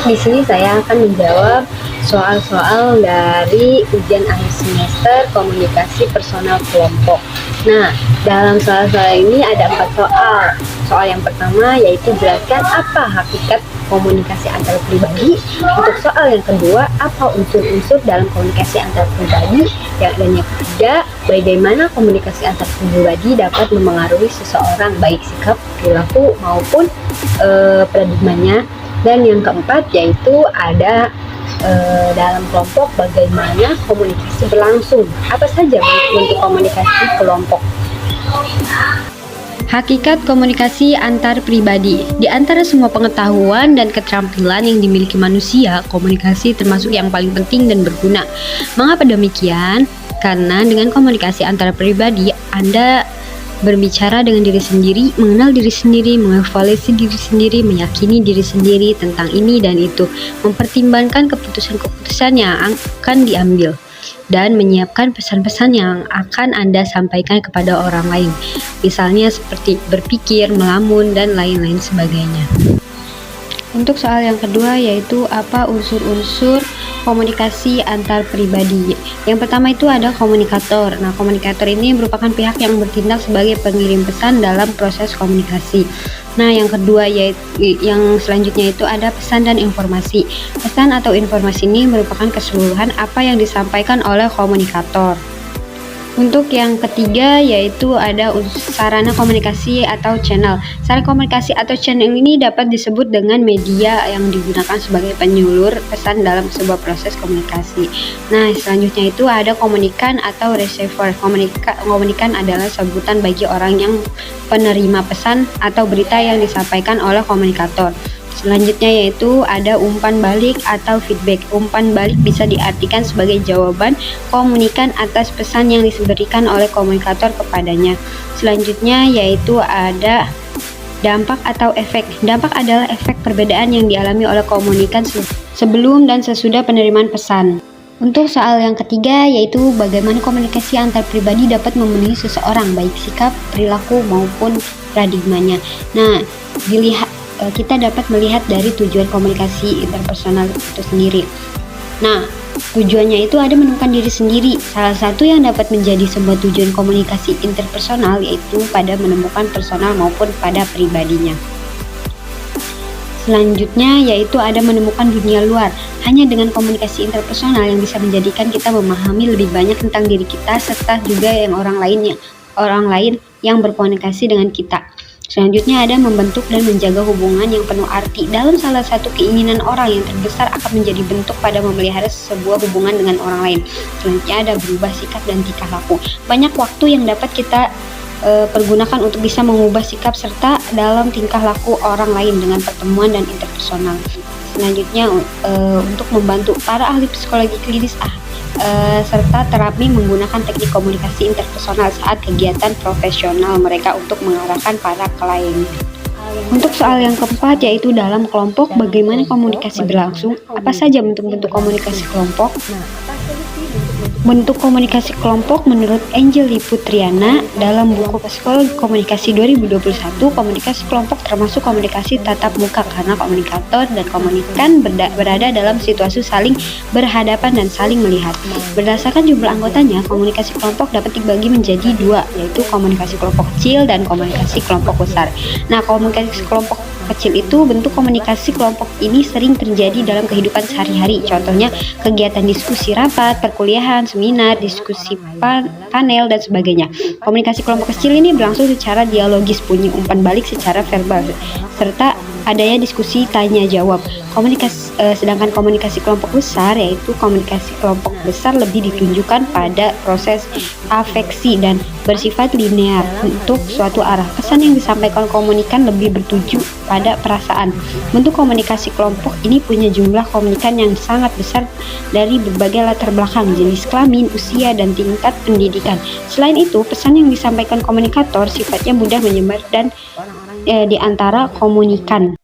di sini saya akan menjawab soal-soal dari ujian akhir semester komunikasi personal kelompok. Nah, dalam soal-soal ini ada 4 soal. Soal yang pertama yaitu jelaskan apa hakikat komunikasi antar pribadi. Untuk soal yang kedua, apa unsur-unsur dalam komunikasi antar pribadi. Dan yang ketiga, bagaimana komunikasi antar pribadi dapat memengaruhi seseorang baik sikap, perilaku maupun paradigmanya. Dan yang keempat yaitu ada dalam kelompok bagaimana komunikasi berlangsung. Apa saja bentuk komunikasi kelompok? Hakikat komunikasi antar pribadi. Di antara semua pengetahuan dan keterampilan yang dimiliki manusia, komunikasi termasuk yang paling penting dan berguna. Mengapa demikian? Karena dengan komunikasi antar pribadi, Anda berbicara dengan diri sendiri, mengenal diri sendiri, mengevaluasi diri sendiri, meyakini diri sendiri tentang ini dan itu, mempertimbangkan keputusan-keputusan yang akan diambil, dan menyiapkan pesan-pesan yang akan Anda sampaikan kepada orang lain. Misalnya seperti berpikir, melamun, dan lain-lain sebagainya. Untuk soal yang kedua yaitu apa unsur-unsur komunikasi antar pribadi. Yang pertama itu ada komunikator. Nah, komunikator ini merupakan pihak yang bertindak sebagai pengirim pesan dalam proses komunikasi. Nah, yang kedua yaitu yang selanjutnya itu ada pesan dan informasi. Pesan atau informasi ini merupakan keseluruhan apa yang disampaikan oleh komunikator. Untuk yang ketiga yaitu ada sarana komunikasi atau channel. Sarana komunikasi atau channel ini dapat disebut dengan media yang digunakan sebagai penyulur pesan dalam sebuah proses komunikasi. Nah, selanjutnya itu ada komunikan atau receiver. Komunikan adalah sebutan bagi orang yang penerima pesan atau berita yang disampaikan oleh komunikator. Selanjutnya yaitu ada umpan balik atau feedback. Umpan balik bisa diartikan sebagai jawaban komunikan atas pesan yang diberikan oleh komunikator kepadanya. Selanjutnya yaitu ada dampak atau efek. Dampak adalah efek perbedaan yang dialami oleh komunikan sebelum dan sesudah penerimaan pesan. Untuk soal yang ketiga yaitu bagaimana komunikasi antar pribadi dapat memenuhi seseorang baik sikap, perilaku maupun paradigmanya. Nah, kita dapat melihat dari tujuan komunikasi interpersonal itu sendiri. Nah, tujuannya itu ada menemukan diri sendiri. Salah satu yang dapat menjadi sebuah tujuan komunikasi interpersonal yaitu pada menemukan personal maupun pada pribadinya. Selanjutnya yaitu ada menemukan dunia luar. Hanya dengan komunikasi interpersonal yang bisa menjadikan kita memahami lebih banyak tentang diri kita serta juga orang lain yang berkomunikasi dengan kita. Selanjutnya ada membentuk dan menjaga hubungan yang penuh arti. Dalam salah satu keinginan orang yang terbesar akan menjadi bentuk pada memelihara sebuah hubungan dengan orang lain. Selanjutnya ada berubah sikap dan tingkah laku. Banyak waktu yang dapat kita pergunakan untuk bisa mengubah sikap serta dalam tingkah laku orang lain dengan pertemuan dan interpersonal. Selanjutnya untuk membantu para ahli psikologi klinis serta terapi menggunakan teknik komunikasi interpersonal saat kegiatan profesional mereka untuk mengarahkan para klien. Untuk soal yang keempat yaitu dalam kelompok bagaimana komunikasi berlangsung. Apa saja bentuk-bentuk komunikasi kelompok? Bentuk komunikasi kelompok menurut Angeli Putriana dalam buku Psikologi Komunikasi 2021, komunikasi kelompok termasuk komunikasi tatap muka karena komunikator dan komunikan berada dalam situasi saling berhadapan dan saling melihat. Berdasarkan jumlah anggotanya, komunikasi kelompok dapat dibagi menjadi dua, yaitu komunikasi kelompok kecil dan komunikasi kelompok besar. Nah, komunikasi kelompok kecil itu bentuk komunikasi kelompok ini sering terjadi dalam kehidupan sehari-hari. Contohnya kegiatan diskusi rapat, perkuliahan, seminar, diskusi panel, dan sebagainya. Komunikasi kelompok kecil ini berlangsung secara dialogis, bunyi umpan balik secara verbal, serta adanya diskusi tanya jawab. Sedangkan komunikasi kelompok besar yaitu komunikasi kelompok besar lebih ditunjukkan pada proses afeksi dan bersifat linear untuk suatu arah. Pesan yang disampaikan komunikan lebih bertuju pada perasaan. Bentuk komunikasi kelompok ini punya jumlah komunikan yang sangat besar dari berbagai latar belakang, jenis kelamin, usia, dan tingkat pendidikan. Selain itu, pesan yang disampaikan komunikator sifatnya mudah menyebar dan di antara komunikan.